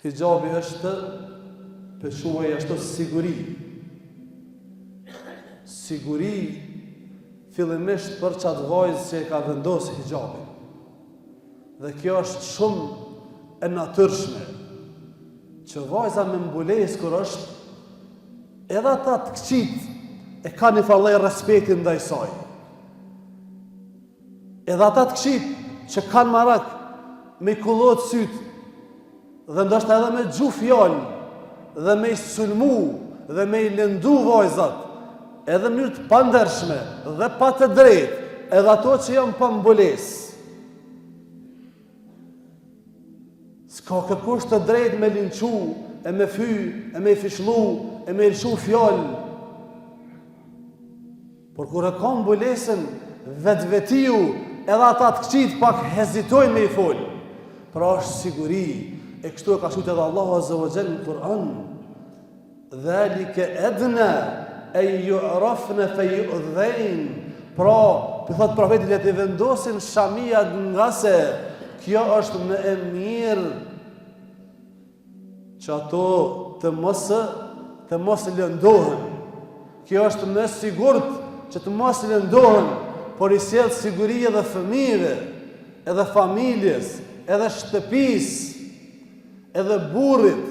Hijabi është peshuaj ashtu siguri. Siguri fillimisht për çatë vajzë që e ka vendosur hijabin. Dhe kjo është shumë e natyrshme. Që vajza me mbulesë kur është, edhe ata të këqit e ka një farë respektin ndaj saj. Edhe ata të këqit që kanë marak me kullot syt, dhe ndoshta edhe me gju fjallë, dhe me i sulmu, dhe me i lëndu vajzat, edhe mënyrë të pandershme, dhe pa të drejt, edhe ato që janë pa mbules. S'ka kërkush të drejt me linqu, e me fy, e me i fishlu, e me i lëshu fjallë. Por kur e ka mbulesën, vetë-vetiu, edhe ata të këqit pak hezitojnë me i folë. Pra është siguri, e kështu e ka shkruar edhe Allahu Azza wa Jalla në Kur'an. Dhalika adna ay yu'rafna fa yu'dhain. Pra, thot profeti, le të vendosin shamia nga se kjo është më e mirë që ato të mos lëndohen. Kjo është më e sigurt që të mos lëndohen, por i sjell siguri edhe fëmijëve, edhe familjes, edhe shtëpisë, edhe burrit,